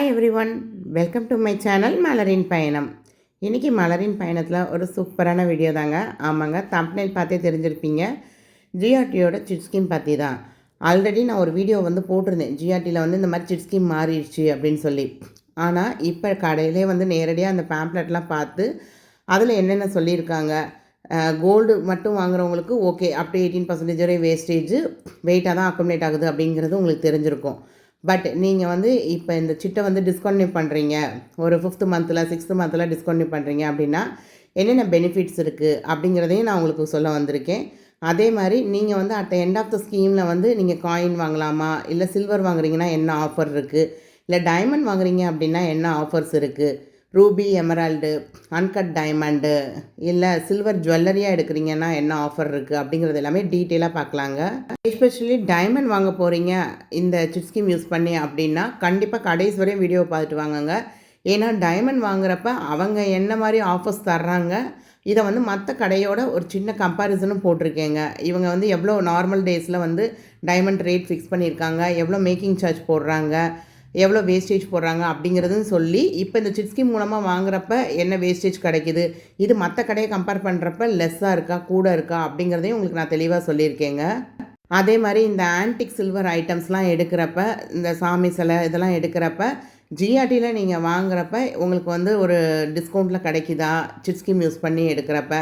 Hi every one, welcome to my channel மலரின் பயணம். இன்றைக்கி மலரின் பயணத்தில் ஒரு சூப்பரான வீடியோ தாங்க. ஆமாங்க, தம்ப்நெயில் பார்த்தே தெரிஞ்சிருப்பீங்க. ஜிஆர்டியோட சிட் ஸ்கீம் பற்றி தான். ஆல்ரெடி நான் ஒரு வீடியோ போட்டிருந்தேன். ஜிஆர்டியில் இந்த மாதிரி சிட் ஸ்கீம் மாறிடுச்சு அப்படின்னு சொல்லி. ஆனால் இப்போ கடையிலே நேரடியாக அந்த பேம்ப்ளெட்லாம் பார்த்து அதில் என்னென்ன சொல்லியிருக்காங்க, கோல்டு மட்டும் வாங்குறவங்களுக்கு ஓகே, அப் டு 18% வரை வேஸ்டேஜ் வெயிட்டாக தான் அக்குமுலேட் ஆகுது அப்படிங்கிறது உங்களுக்கு தெரிஞ்சிருக்கும். பட் நீங்கள் இப்போ இந்த சிட்டை டிஸ்கன்டினியூ பண்ணுறீங்க, ஒரு 5th மந்தில் 6th மந்தில் டிஸ்கன்டினியூ பண்ணுறீங்க அப்படின்னா என்னென்ன பெனிஃபிட்ஸ் இருக்குது அப்படிங்கிறதையும் நான் உங்களுக்கு சொல்ல வந்திருக்கேன். அதே மாதிரி நீங்கள் at the end of the ஸ்கீமில் நீங்கள் காயின் வாங்கலாமா, இல்லை சில்வர் வாங்குறீங்கன்னா என்ன ஆஃபர் இருக்குது, இல்லை டைமண்ட் வாங்குறீங்க அப்படின்னா என்ன ஆஃபர்ஸ் இருக்குது, ரூபி, எமரால்டு, அன்கட் டைமண்டு, இல்லை சில்வர் ஜுவல்லரியாக எடுக்கிறீங்கன்னா என்ன ஆஃபர் இருக்குது அப்படிங்கிறது எல்லாமே டீட்டெயிலாக பார்க்கலாங்க. எஸ்பெஷலி டைமண்ட் வாங்க போகிறீங்க இந்த சிட் ஸ்கீம் யூஸ் பண்ணி அப்படின்னா கண்டிப்பாக கடைசி வரையும் வீடியோவை பார்த்துட்டு வாங்குங்க. ஏன்னா டைமண்ட் வாங்குறப்ப அவங்க என்ன மாதிரி ஆஃபர்ஸ் தர்றாங்க, இதை மற்ற கடையோட ஒரு சின்ன கம்பேரிசனும் போட்டிருக்கேங்க. இவங்க எவ்வளோ நார்மல் டேஸில் டைமண்ட் ரேட் ஃபிக்ஸ் பண்ணியிருக்காங்க, எவ்வளோ மேக்கிங் சார்ஜ் போடுறாங்க, எவ்வளோ வேஸ்டேஜ் போடுறாங்க அப்படிங்கிறதுன்னு சொல்லி இப்போ இந்த சிட் ஸ்கீம் மூலமாக வாங்குறப்ப என்ன வேஸ்டேஜ் கிடைக்கிது, இது மற்ற கடையை கம்பேர் பண்ணுறப்ப லெஸ்ஸாக இருக்கா கூட இருக்கா அப்படிங்கிறதையும் உங்களுக்கு நான் தெளிவாக சொல்லியிருக்கேங்க. அதே மாதிரி இந்த ஆன்டிக் சில்வர் ஐட்டம்ஸ்லாம் எடுக்கிறப்ப, இந்த சாமி சிலை இதெல்லாம் எடுக்கிறப்ப ஜிஆர்டியில் நீங்கள் வாங்குறப்ப உங்களுக்கு ஒரு டிஸ்கவுண்ட்டில் கிடைக்குதா சிட் ஸ்கீம் யூஸ் பண்ணி எடுக்கிறப்ப,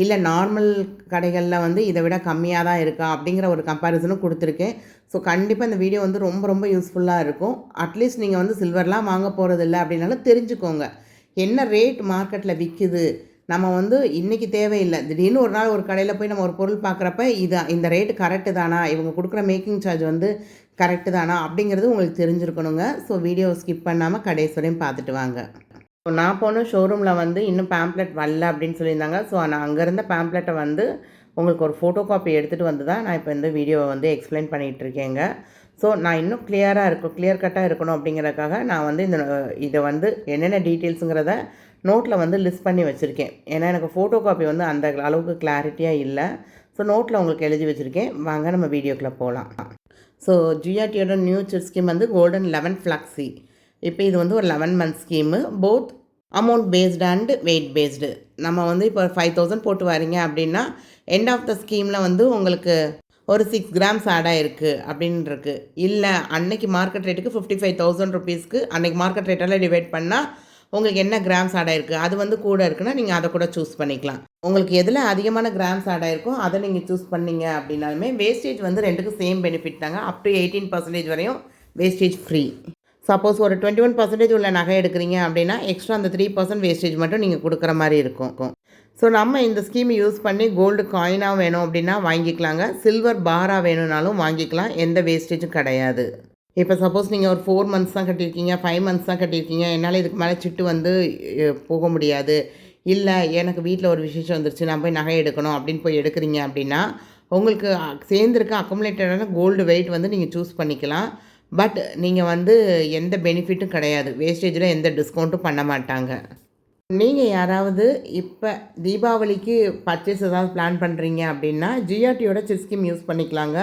இல்லை நார்மல் கடைகளில் இதை விட கம்மியாக தான் இருக்கா அப்படிங்கிற ஒரு கம்பேரிசனும் கொடுத்துருக்கேன். ஸோ கண்டிப்பாக இந்த வீடியோ ரொம்ப ரொம்ப யூஸ்ஃபுல்லாக இருக்கும். அட்லீஸ்ட் நீங்கள் சில்வர்லாம் வாங்க போகிறது இல்லை அப்படின்னாலும் தெரிஞ்சுக்கோங்க என்ன ரேட் மார்க்கெட்டில் விற்குது. நம்ம இன்றைக்கி தேவையில்லை, திடீர்னு ஒரு நாள் ஒரு கடையில் போய் நம்ம ஒரு பொருள் பார்க்குறப்ப இந்த ரேட்டு கரெக்டு தானா, இவங்க கொடுக்குற மேக்கிங் சார்ஜ் கரெக்டு தானா அப்படிங்கிறது உங்களுக்கு தெரிஞ்சிருக்கணுங்க. ஸோ வீடியோவை ஸ்கிப் பண்ணாமல் கடைசி வரையும் பார்த்துட்டு வாங்க. ஸோ நான் போன ஷோரூமில் இன்னும் பேம்ப்ளெட் வரல அப்படின்னு சொல்லியிருந்தாங்க. ஸோ நான் அங்கே இருந்த பேம்ப்ளெட்டை உங்களுக்கு ஒரு ஃபோட்டோ காப்பி எடுத்துகிட்டு தான் நான் இப்போ இந்த வீடியோவை எக்ஸ்பிளைன் பண்ணிகிட்ருக்கேங்க. ஸோ நான் இன்னும் கிளியர் கட்டாக இருக்கணும் அப்படிங்கிறதுக்காக நான் இதை என்னென்ன டீட்டெயில்ஸுங்கிறத நோட்டில் லிஸ்ட் பண்ணி வச்சுருக்கேன். ஏன்னா எனக்கு ஃபோட்டோ காப்பி அந்த அளவுக்கு கிளாரிட்டியாக இல்லை. ஸோ நோட்டில் உங்களுக்கு எழுதி வச்சுருக்கேன். வாங்க நம்ம வீடியோக்குள்ளே போகலாம். ஸோ ஜிஆர்டியோட new chit scheme golden 11 flexi. இப்போ இது ஒரு 11 month scheme, both amount based and weight based. நம்ம இப்போ 5000 போட்டு வரீங்க அப்படின்னா எண்ட் ஆஃப் த ஸ்கீமில் உங்களுக்கு ஒரு 6 கிராம்ஸ் ஆட் ஆகிருக்கு அப்படின்ருக்கு. இல்லை அன்னைக்கு மார்க்கெட் ரேட்டுக்கு 55,000 ருபீஸ்க்கு அன்றைக்கி மார்க்கெட் ரேட்டெல்லாம் டிவைட் பண்ணால் உங்களுக்கு என்ன கிராம்ஸ் ஆட் ஆகிருக்கு அது கூட இருக்குன்னா நீங்கள் அதை கூட சூஸ் பண்ணிக்கலாம். உங்களுக்கு எதில் அதிகமான கிராம்ஸ் ஆட் ஆகிருக்கோ அதை நீங்கள் சூஸ் பண்ணிங்க அப்படின்னாலுமே வேஸ்டேஜ் ரெண்டுக்கும் சேம் பெனிஃபிட் தாங்க. அப் டு 18% வரையும் வேஸ்டேஜ் ஃப்ரீ. சப்போஸ் ஒரு 21% உள்ள நகை எடுக்கிறீங்க அப்படின்னா எக்ஸ்ட்ரா அந்த 3% வேஸ்டேஜ் மட்டும் நீங்கள் கொடுக்குற மாதிரி இருக்கும். ஸோ நம்ம இந்த ஸ்கீமை யூஸ் பண்ணி கோல்டு காயினாக வேணும் அப்படின்னா வாங்கிக்கலாங்க, சில்வர் பாராக வேணும்னாலும் வாங்கிக்கலாம், எந்த வேஸ்டேஜும் கிடையாது. இப்போ சப்போஸ் நீங்கள் ஒரு 4 மந்த்ஸ் தான் கட்டியிருக்கீங்க, 5 மந்த்ஸ் தான் கட்டியிருக்கீங்க, என்னால் இதுக்கு மேலே சிட்டு போக முடியாது, இல்லை எனக்கு வீட்டில் ஒரு விசேஷம் வந்துருச்சு நான் போய் நகை எடுக்கணும் அப்படின்னு போய் எடுக்கிறீங்க அப்படின்னா உங்களுக்கு சேர்ந்துருக்க அக்குமுலேட்டடான கோல்டு வெயிட் நீங்கள் சூஸ் பண்ணிக்கலாம். பட் நீங்கள் எந்த பெனிஃபிட்டும் கிடையாது, வேஸ்டேஜில் எந்த டிஸ்கவுண்ட்டும் பண்ண மாட்டாங்க. நீங்கள் யாராவது இப்போ தீபாவளிக்கு பர்ச்சேஸ் ஏதாவது பிளான் பண்ணுறீங்க அப்படின்னா ஜிஆர்டியோட சிட் ஸ்கீம் யூஸ் பண்ணிக்கலாங்க.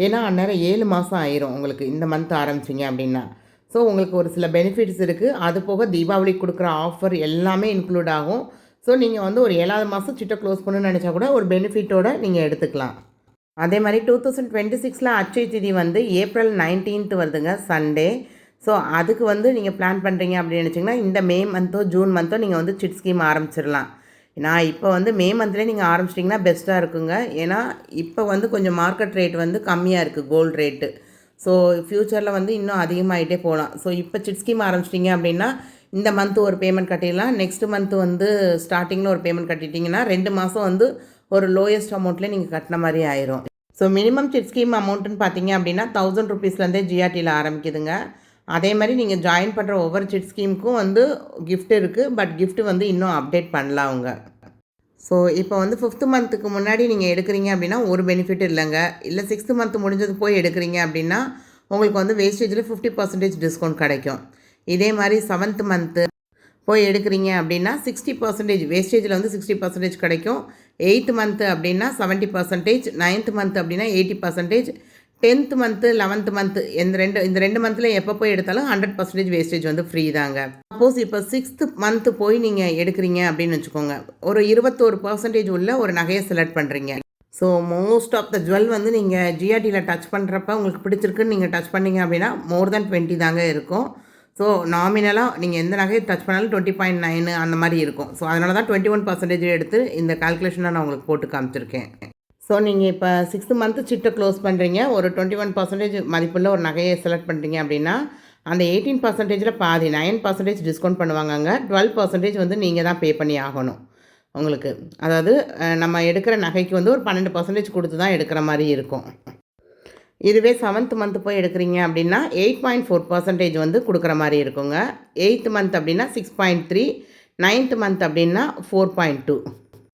ஏன்னா அந்நேரம் 7 மாதம் ஆயிரும் உங்களுக்கு இந்த மந்த் ஆரம்பிச்சிங்க அப்படின்னா. ஸோ உங்களுக்கு ஒரு சில பெனிஃபிட்ஸ் இருக்குது. அது போக தீபாவளிக்கு கொடுக்குற ஆஃபர் எல்லாமே இன்க்ளூட் ஆகும். ஸோ நீங்கள் ஒரு 7வது மாதம் சிட்டை க்ளோஸ் பண்ணணும்னு நினச்சா கூட ஒரு பெனிஃபிட்டோடு நீங்கள் எடுத்துக்கலாம். அதே மாதிரி 2026 அட்சய திதி April 19th வருதுங்க, சண்டே. ஸோ அதுக்கு நீங்கள் பிளான் பண்ணுறீங்க அப்படின்னு நினச்சிங்கன்னா இந்த மே மந்த்தோ ஜூன் மந்த்தோ நீங்கள் சிட் ஸ்கீம் ஆரம்பிச்சிடலாம். நான் இப்போ மே மந்த்லேயே நீங்கள் ஆரம்பிச்சிட்டிங்கன்னா பெஸ்ட்டாக இருக்குங்க. ஏன்னா இப்போ கொஞ்சம் மார்க்கெட் ரேட் கம்மியாக இருக்குது கோல்டு ரேட்டு. ஸோ ஃப்யூச்சரில் இன்னும் அதிகமாகிட்டே போகலாம். ஸோ இப்போ சிட் ஸ்கீம் ஆரம்பிச்சிட்டிங்க அப்படின்னா இந்த மந்த்து ஒரு பேமெண்ட் கட்டிடலாம், நெக்ஸ்ட் மந்த்து ஸ்டார்டிங்கில் ஒரு பேமெண்ட் கட்டிட்டிங்கன்னா 2 மாதம் ஒரு லோயஸ்ட் அமௌண்ட்லேயே நீங்கள் கட்டின மாதிரி ஆயிரும். ஸோ மினிமம் சிட் ஸ்கீம் அமௌண்ட்டுன்னு பார்த்தீங்க அப்படின்னா 1000 ருபீஸ்லேருந்தே ஜிஆர்டியில் ஆரம்பிக்குதுங்க. அதே மாதிரி நீங்கள் ஜாயின் பண்ணுற ஒவ்வொரு சிட் ஸ்கீமுக்கும் கிஃப்ட் இருக்குது. பட் கிஃப்ட்டு இன்னும் அப்டேட் பண்ணலாம் அவங்க. ஸோ இப்போ 5th மந்த்துக்கு முன்னாடி நீங்கள் எடுக்கிறீங்க அப்படின்னா ஒரு பெனிஃபிட் இல்லைங்க. இல்லை 6th மந்த் முடிஞ்சது போய் எடுக்கிறீங்க அப்படின்னா உங்களுக்கு வேஸ்டேஜில் 50% டிஸ்கவுண்ட் கிடைக்கும். இதே மாதிரி 7th மந்த்து போய் எடுக்கிறீங்க அப்படின்னா 60% வேஸ்டேஜில் 60% கிடைக்கும். 8th மந்த்து அப்படின்னா 70%, 9th மந்த் அப்படின்னா 80%, 10th மந்த்து 11th மந்த்து இந்த ரெண்டு மந்த்தில் எப்போ போய் எடுத்தாலும் 100% வேஸ்டேஜ் வந்து ஃப்ரீ தாங்க. சப்போஸ் இப்போ 6th மந்த்து போய் நீங்கள் எடுக்கிறீங்க அப்படின்னு வச்சுக்கோங்க, ஒரு 21% உள்ள ஒரு நகையை செலக்ட் பண்ணுறீங்க. So most of the jewel வந்து நீங்கள் ஜிஆர்டியில் டச் பண்ணுறப்ப உங்களுக்கு பிடிச்சிருக்குன்னு நீங்கள் டச் பண்ணிங்க அப்படின்னா மோர் தென் 20 தாங்க இருக்கும். ஸோ நாமினலாக நீங்கள் எந்த நகையை டச் பண்ணாலும் 20.9 அந்த மாதிரி இருக்கும். ஸோ அதனால தான் 21% எடுத்து இந்த கால்குலேஷனை நான் உங்களுக்கு போட்டு காமிச்சிருக்கேன். ஸோ நீங்கள் இப்போ 6th மந்த்து சிட்டை க்ளோஸ் பண்ணுறீங்க, ஒரு 21% மதிப்புள்ள ஒரு நகையை செலக்ட் பண்ணுறீங்க அப்படின்னா அந்த 18%ல் பாதி 9% டிஸ்கவுண்ட் பண்ணுவாங்கங்க. 12% வந்து நீங்கள் தான் பே பண்ணி ஆகணும் உங்களுக்கு. அதாவது நம்ம எடுக்கிற நகைக்கு வந்து ஒரு 12% கொடுத்து தான் எடுக்கிற மாதிரி இருக்கும். இதுவே 7th மந்த் போய் எடுக்கிறீங்க அப்படின்னா 8.4% வந்து கொடுக்குற மாதிரி இருக்குங்க. 8th மந்த் அப்படின்னா 6.3, 9th மந்த் அப்படின்னா 4.2.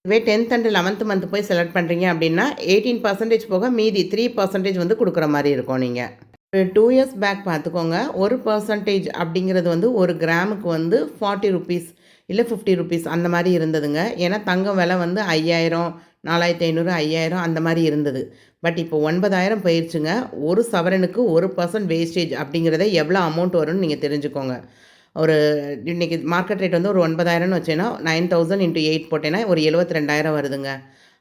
இதுவே 10th அண்ட் 11th மந்த் போய் செலக்ட் பண்ணுறீங்க அப்படின்னா 18% போக மீதி 3% வந்து கொடுக்குற மாதிரி இருக்கும். நீங்கள் ஒரு 2 இயர்ஸ் பேக் பார்த்துக்கோங்க, 1% அப்படிங்கிறது வந்து ஒரு கிராமுக்கு வந்து 40 ருபீஸ் இல்லை 50 ருபீஸ் அந்த மாதிரி இருந்ததுங்க. ஏன்னா தங்கம் விலை வந்து 5000, 4500, 5000 அந்த மாதிரி இருந்தது. பட் இப்போ 9000 போயிடுச்சுங்க. ஒரு சவரனுக்கு 1% வேஸ்டேஜ் அப்படிங்கிறத எவ்வளோ அமௌண்ட் வரும்னு நீங்கள் தெரிஞ்சுக்கோங்க. ஒரு இன்றைக்கி மார்க்கெட் ரேட் வந்து ஒரு 9000ன்னு வச்சேன்னா 9000 × 8 போட்டேன்னா ஒரு 72000 வருதுங்க.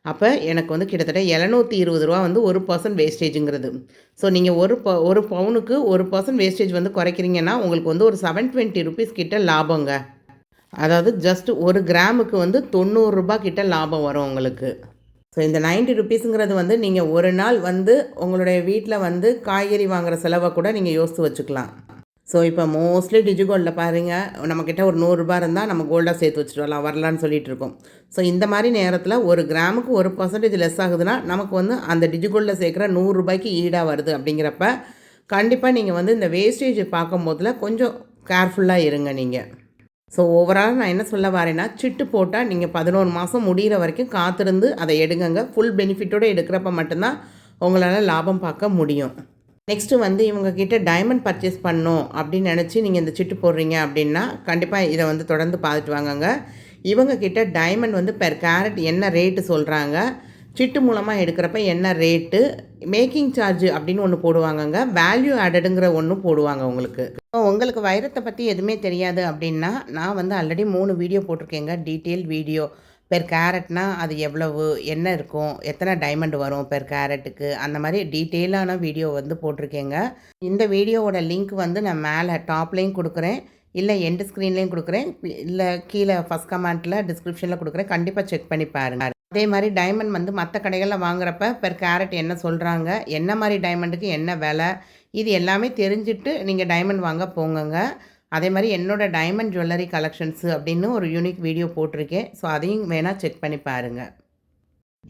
அப்போ எனக்கு வந்து கிட்டத்தட்ட 720 ரூபா வந்து 1% வேஸ்டேஜுங்கிறது. ஸோ நீங்கள் ஒரு பவுனுக்கு 1% வேஸ்டேஜ் வந்து குறைக்கிறீங்கன்னா உங்களுக்கு வந்து ஒரு 720 ருபீஸ் கிட்ட லாபங்க. அதாவது ஜஸ்ட் ஒரு கிராமுக்கு வந்து 90 ரூபா கிட்ட லாபம் வரும் உங்களுக்கு. ஸோ இந்த 90 ருபீஸுங்கிறது வந்து நீங்கள் ஒரு நாள் வந்து உங்களுடைய வீட்டில் வந்து காய்கறி வாங்குகிற செலவை கூட நீங்கள் யோசித்து வச்சுக்கலாம். ஸோ இப்போ மோஸ்ட்லி டிஜிகோல்டில் பாருங்கள், நம்மக்கிட்ட ஒரு 100 ரூபா இருந்தால் நம்ம கோல்டாக சேர்த்து வச்சுட்டு வரலான்னு சொல்லிட்டு இருக்கோம். ஸோ இந்த மாதிரி நேரத்தில் ஒரு கிராமுக்கு 1% லெஸ் ஆகுதுன்னா நமக்கு வந்து அந்த டிஜிகோல்டில் சேர்க்குற 100 ரூபாய்க்கு ஈடாக வருது. அப்படிங்கிறப்ப கண்டிப்பாக நீங்கள் வந்து இந்த வேஸ்டேஜ் பார்க்கும் போதில் கொஞ்சம் கேர்ஃபுல்லாக இருங்க நீங்கள். ஸோ ஓவரால் நான் என்ன சொல்ல வரேன்னா, சிட்டு போட்டால் நீங்கள் 11 மாதம் முடிகிற வரைக்கும் காத்திருந்து அதை எடுங்கங்க. ஃபுல் பெனிஃபிட்டோடு எடுக்கிறப்ப மட்டும்தான் உங்களால் லாபம் பார்க்க முடியும். நெக்ஸ்ட்டு வந்து இவங்கக்கிட்ட டைமண்ட் பர்ச்சேஸ் பண்ணணும் அப்படின்னு நினச்சி நீங்கள் இந்த சிட்டு போடுறீங்க அப்படின்னா கண்டிப்பாக இதை வந்து தொடர்ந்து பார்த்துட்டு வாங்கங்க. இவங்கக்கிட்ட டைமண்ட் வந்து பெர் கேரட் என்ன ரேட்டு சொல்கிறாங்க, சிட்டு மூலமாக எடுக்கிறப்ப என்ன ரேட்டு, மேக்கிங் சார்ஜ் அப்படின்னு ஒன்று போடுவாங்கங்க, வேல்யூ ஆடடுங்கிற ஒன்று போடுவாங்க உங்களுக்கு. உங்களுக்கு வைரத்தை பற்றி எதுவுமே தெரியாது அப்படின்னா நான் வந்து ஆல்ரெடி 3 வீடியோ போட்டிருக்கேங்க. டீட்டெயில் வீடியோ பெர் கேரட்னா அது எவ்வளவு, என்ன இருக்கும், எத்தனை டைமண்ட் வரும் பெர் கேரட்டுக்கு, அந்த மாதிரி டீட்டெயிலான வீடியோ வந்து போட்டிருக்கேங்க. இந்த வீடியோவோட லிங்க் வந்து நான் மேலே டாப்லேயும் கொடுக்குறேன், இல்லை எண்டு ஸ்க்ரீன்லேயும் கொடுக்குறேன், இல்லை கீழே ஃபஸ்ட் கமெண்ட்டில் டிஸ்கிரிப்ஷனில் கொடுக்குறேன். கண்டிப்பாக செக் பண்ணி பாருங்கள். அதே மாதிரி டைமண்ட் வந்து மற்ற கடைகளில் வாங்குறப்ப பெர் கேரட் என்ன சொல்கிறாங்க, என்ன மாதிரி டைமண்டுக்கு என்ன விலை, இது எல்லாமே தெரிஞ்சுட்டு நீங்கள் டைமண்ட் வாங்க போங்கங்க. அதே மாதிரி என்னோடய டைமண்ட் ஜுவல்லரி கலெக்ஷன்ஸு அப்படின்னு ஒரு யூனிக் வீடியோ போட்டிருக்கேன். ஸோ அதையும் வேணால் செக் பண்ணி பாருங்கள்.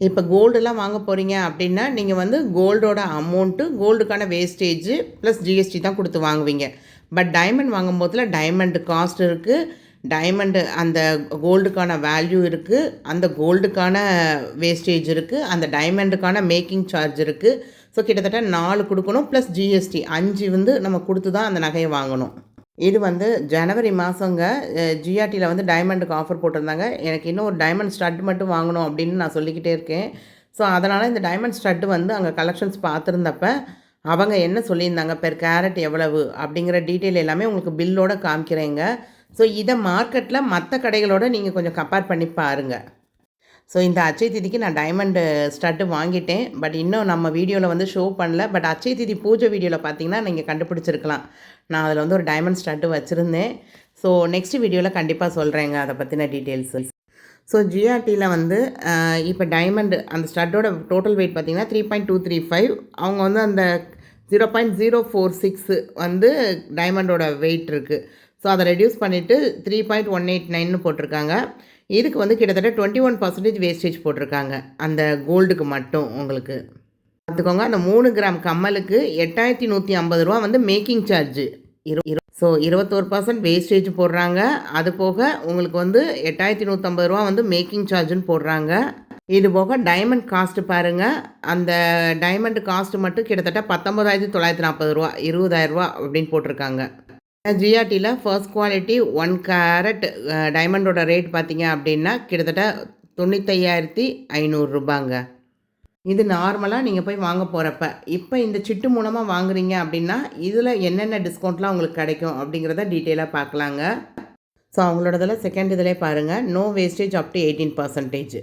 இப்போ கோல்டெலாம் வாங்க போகிறீங்க அப்படின்னா நீங்கள் வந்து கோல்டோட அமௌண்ட்டு, கோல்டுக்கான வேஸ்டேஜு ப்ளஸ் ஜிஎஸ்டி தான் கொடுத்து வாங்குவீங்க. பட் டைமண்ட் வாங்கும்போதில் டைமண்ட் காஸ்ட் இருக்குது, டைமண்டு அந்த கோல்டுக்கான வேல்யூ இருக்குது, அந்த கோல்டுக்கான வேஸ்டேஜ் இருக்குது, அந்த டைமண்டுக்கான மேக்கிங் சார்ஜ் இருக்குது. ஸோ கிட்டத்தட்ட 4 கொடுக்கணும் ப்ளஸ் ஜிஎஸ்டி 5 வந்து நம்ம கொடுத்து தான் அந்த நகையை வாங்கணும். இது வந்து ஜனவரி மாதங்க ஜிஆர்டியில் வந்து டைமண்டுக்கு ஆஃபர் போட்டிருந்தாங்க. எனக்கு இன்னும் ஒரு டைமண்ட் ஸ்டட் மட்டும் வாங்கணும் அப்படின்னு நான் சொல்லிக்கிட்டே இருக்கேன். ஸோ அதனால் இந்த டைமண்ட் ஸ்டட்டு வந்து அங்கே கலெக்ஷன்ஸ் பார்த்துருந்தப்ப அவங்க என்ன சொல்லியிருந்தாங்க, பெர் கேரட் எவ்வளவு அப்படிங்கிற டீட்டெயில் எல்லாமே உங்களுக்கு பில்லோட காமிக்கிறேங்க. ஸோ இதை மார்க்கெட்டில் மற்ற கடைகளோடு நீங்கள் கொஞ்சம் கம்பேர் பண்ணி பாருங்கள். ஸோ இந்த அச்சய திதிக்கு நான் டைமண்டு ஸ்டட்டு வாங்கிட்டேன். பட் இன்னும் நம்ம வீடியோவில் வந்து ஷோ பண்ணல. பட் அச்சய திதி பூஜை வீடியோவில் பார்த்தீங்கன்னா நீங்கள் கண்டுபிடிச்சிருக்கலாம். நான் அதில் வந்து ஒரு டைமண்ட் ஸ்டட்டு வச்சுருந்தேன். ஸோ நெக்ஸ்ட் வீடியோவில் கண்டிப்பாக சொல்கிறேங்க அதை பற்றின டீட்டெயில்ஸு. ஸோ ஜிஆர்டியில் வந்து இப்போ டைமண்டு அந்த ஸ்டட்டோட டோட்டல் வெயிட் பார்த்திங்கன்னா 3.235. அவங்க வந்து அந்த 0.046 வந்து டைமண்டோட வெயிட் இருக்குது. ஸோ அதை ரெடியூஸ் பண்ணிவிட்டு 3.189ன்னு போட்டிருக்காங்க. இதுக்கு வந்து கிட்டத்தட்ட 21% வேஸ்டேஜ் போட்டிருக்காங்க அந்த கோல்டுக்கு மட்டும். உங்களுக்கு பார்த்துக்கோங்க, அந்த 3 கிராம் கம்மலுக்கு 8150 ரூபா வந்து மேக்கிங் சார்ஜு. ஸோ 21% வேஸ்டேஜ் போடுறாங்க. அது போக உங்களுக்கு வந்து 8150 ரூபா வந்து மேக்கிங் சார்ஜுன்னு போடுறாங்க. இது போக டைமண்ட் காஸ்ட்டு பாருங்கள், அந்த டைமண்ட் காஸ்ட்டு மட்டும் கிட்டத்தட்ட 19,940 ரூபா, 20,000 ரூபா அப்படின்னு போட்டிருக்காங்க. ஜிஆர்டியில் ஃபர்ஸ்ட் குவாலிட்டி 1 கேரட் டைமண்டோட ரேட் பார்த்தீங்க அப்படின்னா கிட்டத்தட்ட 95,500 ரூபாங்க. இது நார்மலாக நீங்கள் போய் வாங்க போகிறப்ப. இப்போ இந்த சிட்டு மூலமாக வாங்குறீங்க அப்படின்னா, இதில் என்னென்ன டிஸ்கவுண்ட்லாம் உங்களுக்கு கிடைக்கும் அப்படிங்கிறத டீட்டெயிலாக பார்க்கலாங்க. ஸோ அவங்களோடதில் செகண்ட் இதிலே பாருங்கள், நோ வேஸ்டேஜ் அப் டு 18%.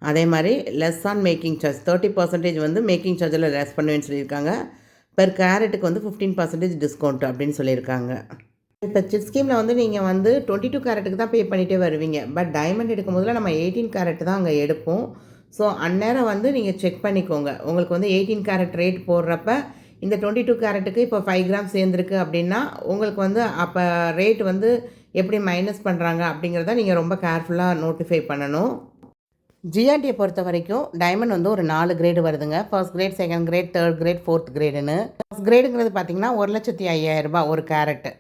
அதே மாதிரி லெஸ் ஆன் மேக்கிங் சார்ஜ் 30% வந்து மேக்கிங் சார்ஜில் லெஸ் பண்ணுவேன்னு சொல்லியிருக்காங்க. பெர் கேரட்டுக்கு வந்து 15% டிஸ்கவுண்ட் அப்படின்னு சொல்லியிருக்காங்க. இப்போ சிட் ஸ்கீமில் வந்து நீங்கள் வந்து 22 கேரட்டுக்கு தான் பே பண்ணிகிட்டே வருவீங்க. பட் டைமண்ட் எடுக்கும் போதில் நம்ம 18 கேரட் தான் அங்கே எடுப்போம். ஸோ அந்நேரம் வந்து நீங்கள் செக் பண்ணிக்கோங்க. உங்களுக்கு வந்து 18 கேரட் ரேட் போடுறப்ப இந்த 22 கேரட்டுக்கு இப்போ 5 கிராம் சேர்ந்துருக்கு அப்படின்னா உங்களுக்கு வந்து அப்போ ரேட் வந்து எப்படி மைனஸ் பண்ணுறாங்க அப்படிங்கிறத நீங்கள் ரொம்ப கேர்ஃபுல்லாக நோட்டிஃபை பண்ணணும். ஜிஆர்டியை பொறுத்த வரைக்கும் டைமண்ட் வந்து ஒரு 4 கிரேடு வருதுங்க. First grade, second grade, third grade, fourth கிரேடுன்னு. ஃபர்ஸ்ட் கிரேடுங்கிறது பார்த்தீங்கன்னா 1,50,000 ஒரு கேரட்டு.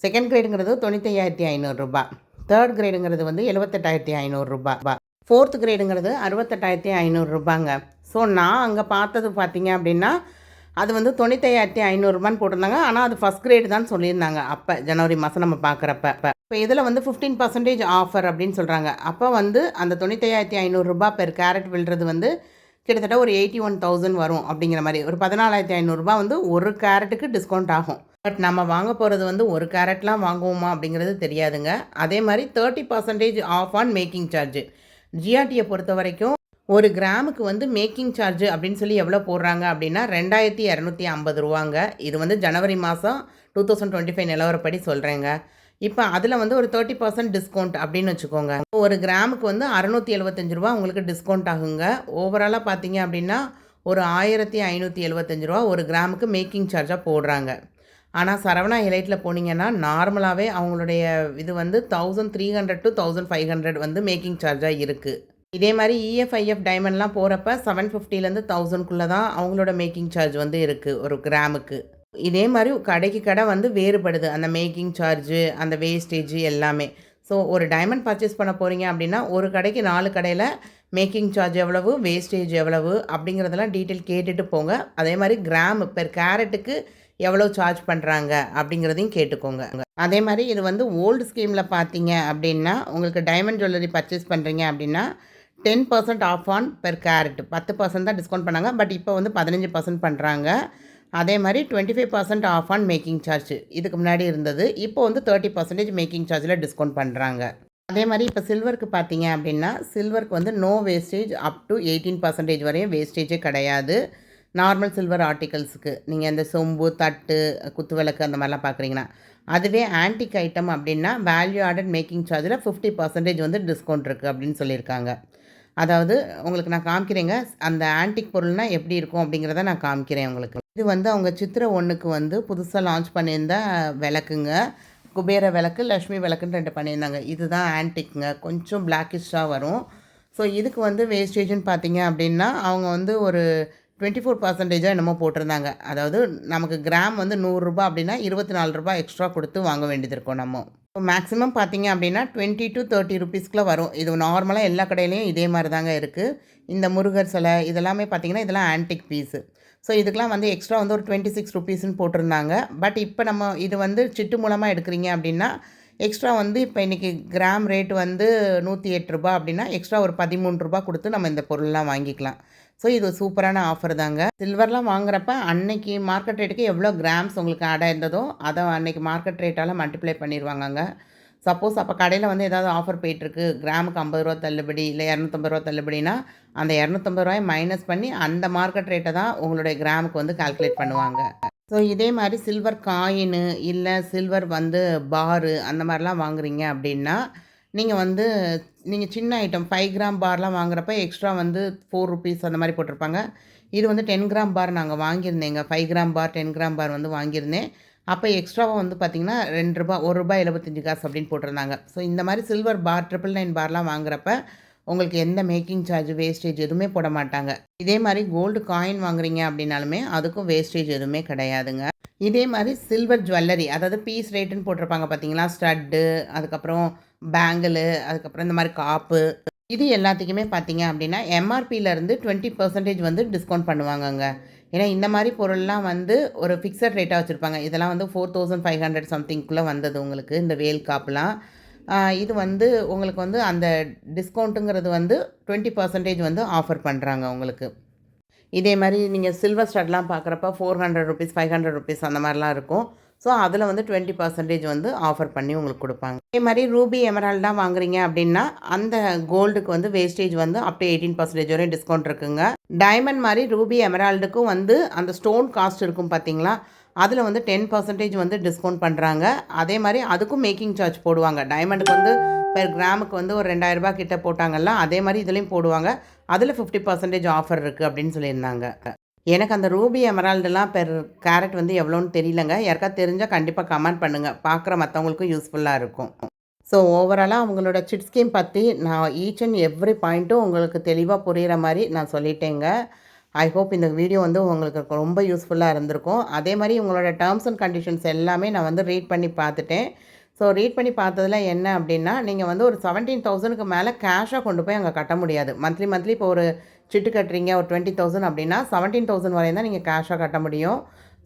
செகண்ட் கிரேடுங்கிறது 95,500. தேர்ட் கிரேடுங்கிறது வந்து 78,500. ஃபோர்த் கிரேடுங்கிறது 68,500. ஸோ நான் அங்கே பார்த்தது பார்த்தீங்க அப்படின்னா அது வந்து 95,500 போட்டிருந்தாங்க. ஆனால் அது ஃபஸ்ட் கிரேடு தான் சொல்லியிருந்தாங்க அப்போ ஜனவரி மாதம் நம்ம பார்க்குறப்ப. இப்போ இதில் வந்து 15% ஆஃபர் அப்படின்னு சொல்கிறாங்க. அப்போ வந்து அந்த 95,500 பெர் கேரட் விழுறது வந்து கிட்டத்தட்ட ஒரு 81,000 வரும் அப்படிங்கிற மாதிரி. ஒரு 14,500 வந்து ஒரு கேரட்டுக்கு டிஸ்கவுண்ட் ஆகும். பட் நம்ம வாங்க போகிறது வந்து ஒரு கேரட்லாம் வாங்குவோமா அப்படிங்கிறது தெரியாதுங்க. அதே மாதிரி 30% ஆஃப் ஆன் மேக்கிங் சார்ஜ். ஜிஆர்டியை பொறுத்த வரைக்கும் ஒரு கிராமுக்கு வந்து மேக்கிங் சார்ஜ் அப்படின்னு சொல்லி எவ்வளோ போடுறாங்க அப்படின்னா 2,250. இது வந்து ஜனவரி மாதம் 2025 நிலவரப்படி சொல்கிறேங்க. இப்போ அதில் வந்து ஒரு 30% டிஸ்கவுண்ட் அப்படின்னு வச்சுக்கோங்க. ஒரு கிராமுக்கு வந்து 675 உங்களுக்கு டிஸ்கவுண்ட் ஆகுங்க. ஓவராலாக பார்த்தீங்க அப்படின்னா ஒரு 1,575 ஒரு கிராமுக்கு மேக்கிங் சார்ஜாக போடுறாங்க. ஆனால் சரவணா எலைட்டில் போனீங்கன்னா நார்மலாகவே அவங்களுடைய இது வந்து 1,300 to 1,500 வந்து மேக்கிங் சார்ஜாக இருக்குது. இதே மாதிரி இஎஃப்ஐஎஃப் டைமண்ட்லாம் போகிறப்ப 750லேருந்து 1,000க்குள்ளே தான் அவங்களோட மேக்கிங் சார்ஜ் வந்து இருக்குது ஒரு கிராமுக்கு. இதே மாதிரி கடைக்கு கடை வந்து வேறுபடுது அந்த மேக்கிங் சார்ஜு, அந்த வேஸ்டேஜ் எல்லாமே. ஸோ ஒரு டைமண்ட் பர்ச்சேஸ் பண்ண போகிறீங்க அப்படின்னா ஒரு கடைக்கு 4 கடையில் மேக்கிங் சார்ஜ் எவ்வளவு, வேஸ்டேஜ் எவ்வளவு அப்படிங்கிறதெல்லாம் டீட்டெயில் கேட்டுட்டு போங்க. அதே மாதிரி கிராம் பெர் கேரட்டுக்கு எவ்வளோ சார்ஜ் பண்ணுறாங்க அப்படிங்கிறதையும் கேட்டுக்கோங்க. அதே மாதிரி இது வந்து ஓல்டு ஸ்கீமில் பார்த்தீங்க அப்படின்னா உங்களுக்கு டைமண்ட் ஜுவல்லரி பர்ச்சேஸ் பண்ணுறீங்க அப்படின்னா 10% ஆஃப் ஆன் பெர் கேரட். 10% தான் டிஸ்கவுண்ட் பண்ணாங்க. பட் இப்போ வந்து 15% பண்ணுறாங்க. அதே மாதிரி 25% ஆஃப் ஆன் மேக்கிங் சார்ஜ் இதுக்கு முன்னாடி இருந்தது. இப்போ வந்து 30% மேக்கிங் சார்ஜில் டிஸ்கவுண்ட் பண்ணுறாங்க. அதே மாதிரி இப்போ சில்வருக்கு பார்த்தீங்க அப்படின்னா சில்வருக்கு வந்து நோ வேஸ்டேஜ் அப் டு 18% வரையும் வேஸ்டேஜே கிடையாது. நார்மல் சில்வர் ஆர்டிகல்ஸுக்கு நீங்கள் இந்த சொம்பு, தட்டு, குத்துவிளக்கு அந்த மாதிரிலாம் பார்க்குறீங்கன்னா. அதுவே ஆன்டிக் ஐட்டம் அப்படின்னா வேல்யூ ஆடட் மேக்கிங் சார்ஜில் 50% வந்து டிஸ்கவுண்ட் இருக்குது அப்படின்னு சொல்லியிருக்காங்க. அதாவது உங்களுக்கு நான் காமிக்கிறேங்க. அந்த ஆன்டிக் பொருள்னால் எப்படி இருக்கும் அப்படிங்கிறத நான் காமிக்கிறேன் உங்களுக்கு. இது வந்து அவங்க சித்திரை 1க்கு வந்து புதுசாக லான்ச் பண்ணியிருந்த விளக்குங்க. குபேர விளக்கு, லக்ஷ்மி விளக்குன்னு 2 பண்ணியிருந்தாங்க. இதுதான் ஆன்டிக்குங்க. கொஞ்சம் பிளாக்கிஷாக வரும். ஸோ இதுக்கு வந்து வேஸ்டேஜ்னு பார்த்தீங்க அப்படின்னா அவங்க வந்து ஒரு 24% என்னமோ போட்டிருந்தாங்க. அதாவது நமக்கு கிராம் வந்து 100 அப்படின்னா 24 எக்ஸ்ட்ரா கொடுத்து வாங்க வேண்டியது இருக்கும் நம்ம. இப்போ மேக்ஸிமம் பார்த்தீங்க அப்படின்னா 20 to 30 ருபீஸ்க்குள்ளே வரும். இது நார்மலாக எல்லா கடையிலையும் இதே மாதிரி தாங்க இருக்குது. இந்த முருகர் சிலை இதெல்லாமே பார்த்தீங்கன்னா இதெல்லாம் ஆன்டிக் பீஸு. ஸோ இதுக்கெலாம் வந்து எக்ஸ்ட்ரா வந்து ஒரு 26 ருபீஸ்ன்னு போட்டிருந்தாங்க. பட் இப்போ நம்ம இது வந்து சிட்டு மூலமாக எடுக்கிறீங்க அப்படின்னா எக்ஸ்ட்ரா வந்து இப்போ இன்றைக்கி கிராம் ரேட் வந்து 108 அப்படின்னா எக்ஸ்ட்ரா ஒரு 13 கொடுத்து நம்ம இந்த பொருள்லாம் வாங்கிக்கலாம். ஸோ இது சூப்பரான ஆஃபர் தாங்க. சில்வர்லாம் வாங்குறப்ப அன்னைக்கு மார்க்கெட் ரேட்டுக்கு எவ்வளோ கிராம்ஸ் உங்களுக்கு ஆட் ஆயிருந்ததோ அதை அன்னைக்கு மார்க்கெட் ரேட்டால் மல்டிப்ளை பண்ணிடுவாங்கங்க. சப்போஸ் அப்போ கடையில் வந்து ஏதாவது ஆஃபர் போயிட்டுருக்கு, கிராமுக்கு 50 ரூபா தள்ளுபடி இல்லை 250 ரூபா தள்ளுபடினா அந்த 250 ரூபாயை மைனஸ் பண்ணி அந்த மார்க்கெட் ரேட்டை தான் உங்களுடைய கிராமுக்கு வந்து கால்குலேட் பண்ணுவாங்க. ஸோ இதே மாதிரி சில்வர் காயினு இல்லை சில்வர் வந்து பாரு அந்த மாதிரிலாம் வாங்குறீங்க அப்படின்னா நீங்கள் வந்து நீங்கள் சின்ன ஐட்டம் 5 கிராம் பார்லாம் வாங்குறப்ப எக்ஸ்ட்ரா வந்து 4 ருபீஸ் அந்த மாதிரி போட்டிருப்பாங்க. இது வந்து 10 கிராம் பார் நாங்கள் வாங்கியிருந்தேங்க. 5 கிராம் பார் 10 கிராம் பார் வந்து வாங்கியிருந்தேன். அப்போ எக்ஸ்ட்ராவாக வந்து பார்த்திங்கன்னா ₹2 ₹1.75 அப்படின்னு போட்டிருந்தாங்க. ஸோ இந்த மாதிரி சில்வர் பார் 999 பார்லாம் வாங்குறப்ப உங்களுக்கு எந்த மேக்கிங் சார்ஜ், வேஸ்டேஜ் எதுவுமே போட மாட்டாங்க. இதே மாதிரி கோல்டு காயின் வாங்குறீங்க அப்படின்னாலுமே அதுக்கும் வேஸ்டேஜ் எதுவுமே கிடையாதுங்க. இதே மாதிரி சில்வர் ஜுவல்லரி, அதாவது பீஸ் ரேட்டுன்னு போட்டிருப்பாங்க பார்த்தீங்களா, ஸ்டட்டு, அதுக்கப்புறம் பேங்கிளு, அதுக்கப்புறம் இந்த மாதிரி காப்பு, இது எல்லாத்துக்குமே பார்த்தீங்க அப்படின்னா எம்ஆர்பியிலேருந்து 20% வந்து டிஸ்கவுண்ட் பண்ணுவாங்கங்க. ஏன்னா இந்த மாதிரி பொருள்லாம் வந்து ஒரு ஃபிக்ஸட் ரேட்டாக வச்சுருப்பாங்க. இதெல்லாம் வந்து 4,500 சம்திங்குள்ளே வந்தது உங்களுக்கு இந்த வேல் காப்புலாம். இது வந்து உங்களுக்கு வந்து அந்த டிஸ்கவுண்ட்டுங்கிறது வந்து 20% வந்து ஆஃபர் பண்ணுறாங்க உங்களுக்கு. இதே மாதிரி நீங்கள் சில்வர் ஸ்டட்லாம் பார்க்குறப்ப ₹400 ₹500 அந்த மாதிரிலாம் இருக்கும். ஸோ அதில் வந்து 20% வந்து ஆஃபர் பண்ணி உங்களுக்கு கொடுப்பாங்க. இதே மாதிரி ரூபி எமரால்டாக வாங்குறீங்க அப்படின்னா அந்த கோல்டுக்கு வந்து வேஸ்டேஜ் வந்து அப் டு 18% வரையும் டிஸ்கவுண்ட் இருக்குங்க. டைமண்ட் மாதிரி ரூபி எமரால்டுக்கும் வந்து அந்த ஸ்டோன் காஸ்ட் இருக்கும் பார்த்தீங்களா, அதில் வந்து 10% வந்து டிஸ்கவுண்ட் பண்ணுறாங்க. அதே மாதிரி அதுக்கும் மேக்கிங் சார்ஜ் போடுவாங்க. டைமண்டுக்கு வந்து பெர் கிராமுக்கு வந்து ஒரு ₹2000 கிட்ட போட்டாங்கல்ல, அதே மாதிரி இதுலேயும் போடுவாங்க. அதில் 50% ஆஃபர் இருக்குது அப்படின்னு சொல்லியிருந்தாங்க. எனக்கு அந்த ரூபி எமரால்டுலாம் பெர் கேரட் வந்து எவ்வளோன்னு தெரியலங்க. யாருக்காவது தெரிஞ்சால் கண்டிப்பாக கமெண்ட் பண்ணுங்கள். பார்க்குற மற்றவங்களுக்கும் யூஸ்ஃபுல்லாக இருக்கும். ஸோ ஓவராலாக அவங்களோட சிட் ஸ்கீம் பற்றி நான் ஈச் அண்ட் எவ்ரி பாயிண்ட்டும் உங்களுக்கு தெளிவாக புரிகிற மாதிரி நான் சொல்லிட்டேங்க. ஐ ஹோப் இந்த வீடியோ வந்து உங்களுக்கு ரொம்ப யூஸ்ஃபுல்லாக இருந்திருக்கும். அதே மாதிரி உங்களோட டேர்ம்ஸ் அண்ட் கண்டிஷன்ஸ் எல்லாமே நான் வந்து ரீட் பண்ணி பார்த்துட்டேன். ஸோ ரீட் பண்ணி பார்த்ததுல என்ன அப்படின்னா, நீங்கள் வந்து ஒரு 17,000க்கு மேலே கேஷாக கொண்டு போய் அங்கே கட்ட முடியாது. மந்த்லி இப்போ ஒரு சிட்டு கட்டுறீங்க ஒரு 20,000 அப்படின்னா 17,000 வரையும் தான் நீங்கள் கேஷாக கட்ட முடியும்.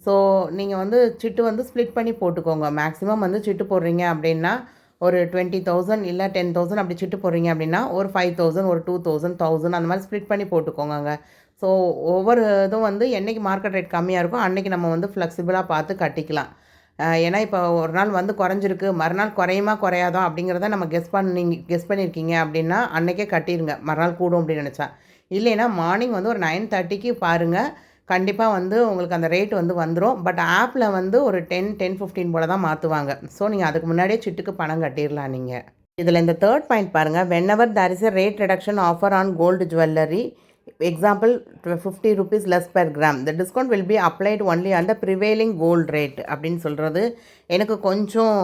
ஸோ நீங்கள் வந்து சிட்டு வந்து ஸ்ப்ளிட் பண்ணி போட்டுக்கோங்க. மேக்ஸிமம் வந்து சிட்டு போடுறீங்க அப்படின்னா ஒரு 20,000 இல்லை 10,000 அப்படி சிட்டு போடுறீங்க அப்படின்னா ஒரு 5,000 ஒரு 2,000 1,000 அந்த மாதிரி ஸ்ப்ளிட் பண்ணி போட்டுக்கோங்க. ஸோ ஒவ்வொரு இதுவும் வந்து என்றைக்கு மார்க்கெட் ரேட் கம்மியாக இருக்கும் அன்றைக்கி நம்ம வந்து ஃப்ளெக்சிபிளாக பார்த்து கட்டிக்கலாம். ஏன்னா இப்போ ஒரு நாள் வந்து குறைஞ்சிருக்கு, மறுநாள் குறையுமா குறையாதா அப்படிங்கிறத நம்ம கெஸ் பண்ணியிருக்கீங்க அப்படின்னா அன்றைக்கே கட்டிடுங்க. மறுநாள் கூடும் அப்படின்னு நினச்சா. இல்லைன்னா மார்னிங் வந்து ஒரு 9:30க்கு பாருங்கள். கண்டிப்பாக வந்து உங்களுக்கு அந்த ரேட் வந்து வந்துடும். பட் ஆப்பில் வந்து ஒரு 10:15 போல் தான் மாற்றுவாங்க. ஸோ நீங்கள் அதுக்கு முன்னாடியே சிட்டுக்கு பணம் கட்டிடலாம் நீங்கள். இதில் இந்த தேர்ட் பாயிண்ட் பாருங்கள். Whenever there is a rate reduction offer on gold jewellery, example ₹50 less per gram, the discount will be applied only on the prevailing gold rate அப்படின்னு சொல்கிறது எனக்கு கொஞ்சம்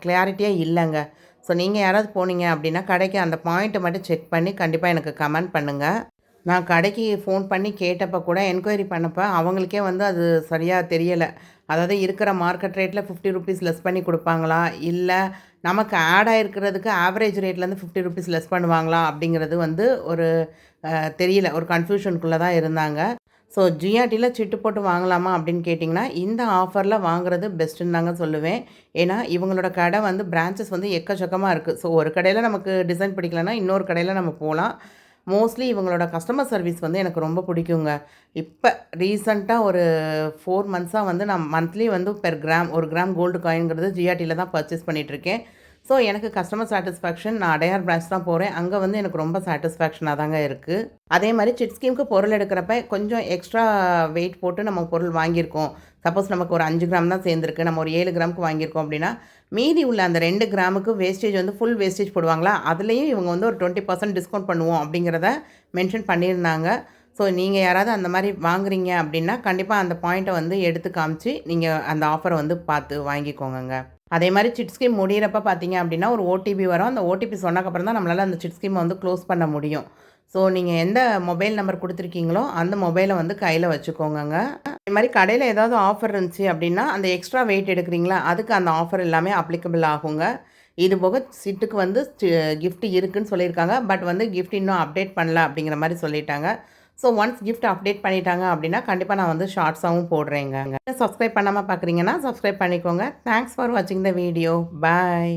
கிளாரிட்டியாக இல்லைங்க. ஸோ நீங்கள் யாராவது போனீங்க அப்படின்னா கடைக்கு அந்த பாயிண்ட்டை மட்டும் செக் பண்ணி கண்டிப்பாக எனக்கு கமெண்ட் பண்ணுங்கள். நான் கடைக்கு ஃபோன் பண்ணி கேட்டப்போ கூட என்கொயரி பண்ணப்போ அவங்களுக்கே வந்து அது சரியாக தெரியலை. அதாவது இருக்கிற மார்க்கெட் ரேட்டில் ₹50 லெஸ் பண்ணி கொடுப்பாங்களா, இல்லை நமக்கு ஆட் ஆகிருக்கிறதுக்கு ஆவரேஜ் ரேட்லேருந்து ₹50 லெஸ் பண்ணுவாங்களா அப்படிங்கிறது வந்து ஒரு தெரியல. ஒரு கன்ஃபியூஷனுக்குள்ளே தான் இருந்தாங்க. ஸோ ஜிஆர்டியில் சிட்டு போட்டு வாங்கலாமா அப்படின்னு கேட்டிங்கன்னா இந்த ஆஃபரில் வாங்குறது பெஸ்ட்டுன்னு தாங்க சொல்லுவேன். ஏன்னா இவங்களோட கடை வந்து பிரான்ச்சஸ் வந்து எக்கச்சக்கமாக இருக்குது. ஸோ ஒரு கடையில் நமக்கு டிசைன் பிடிக்கலன்னா இன்னொரு கடையில் நம்ம போகலாம். மோஸ்ட்லி இவங்களோட கஸ்டமர் சர்வீஸ் வந்து எனக்கு ரொம்ப பிடிக்குங்க. இப்போ ரீசெண்டாக ஒரு 4 மந்த்ஸாக வந்து நான் மந்த்லி வந்து பெர் கிராம் 1 கிராம் கோல்டு காயின்ங்கிறது ஜிஆர்டியில் தான் பர்ச்சேஸ் பண்ணிகிட்ருக்கேன். ஸோ எனக்கு கஸ்டமர் சாட்டிஸ்ஃபேக்ஷன், நான் அடையார் பிரான்ச் தான் போகிறேன். அங்கே வந்து எனக்கு ரொம்ப சாட்டிஸ்ஃபேக்ஷனாக தாங்க இருக்குது. அதே மாதிரி சிட் ஸ்கீமுக்கு பொருள் எடுக்கிறப்ப கொஞ்சம் எக்ஸ்ட்ரா வெயிட் போட்டு நம்ம பொருள் வாங்கியிருக்கோம். சப்போஸ் நமக்கு ஒரு 5 கிராம் தான் சேர்ந்துருக்கு, நம்ம ஒரு 7 கிராமுக்கு வாங்கியிருக்கோம் அப்படின்னா மீதி உள்ள அந்த 2 கிராமுக்கு வேஸ்டேஜ் வந்து ஃபுல் வேஸ்டேஜ் போடுவாங்களா, அதுலேயும் இவங்க வந்து ஒரு 20% டிஸ்கவுண்ட் பண்ணுவோம் அப்படிங்கிறத மென்ஷன் பண்ணியிருந்தாங்க. ஸோ நீங்கள் யாராவது அந்த மாதிரி வாங்குறீங்க அப்படின்னா கண்டிப்பாக அந்த பாயிண்ட்டை வந்து எடுத்து காமிச்சு நீங்கள் அந்த ஆஃபரை வந்து பார்த்து வாங்கிக்கோங்க. அதே மாதிரி சிட் ஸ்கீம் முடிகிறப்ப பார்த்தீங்க அப்படின்னா ஒரு ஓடிபி வரும். அந்த ஓடிபி சொன்னக்கப்புறம் தான் நம்மளால் அந்த சிட் ஸ்கீமை வந்து க்ளோஸ் பண்ண முடியும். ஸோ நீங்கள் எந்த மொபைல் நம்பர் கொடுத்துருக்கீங்களோ அந்த மொபைலை வந்து கையில் வச்சுக்கோங்க. அதே மாதிரி கடையில் ஏதாவது ஆஃபர் இருந்துச்சு அப்படின்னா அந்த எக்ஸ்ட்ரா வெயிட் எடுக்கிறீங்களா அதுக்கு அந்த ஆஃபர் எல்லாமே அப்ளிகபிள் ஆகுங்க. இது போக சிட்டுக்கு வந்து கிஃப்ட் இருக்குதுன்னு சொல்லியிருக்காங்க. பட் வந்து கிஃப்ட் இன்னும் அப்டேட் பண்ணல அப்படிங்கிற மாதிரி சொல்லிட்டாங்க. ஸோ ஒன்ஸ் கிஃப்ட் அப்டேட் பண்ணிட்டாங்க அப்படின்னா கண்டிப்பாக நான் வந்து ஷார்ட்ஸாகவும் போடுறேங்க. சப்ஸ்கிரைப் பண்ணாமல் பார்க்குறீங்கன்னா சப்ஸ்கிரைப் பண்ணிக்கோங்க. தேங்க்ஸ் ஃபார் வாட்சிங் த வீடியோ. பாய்.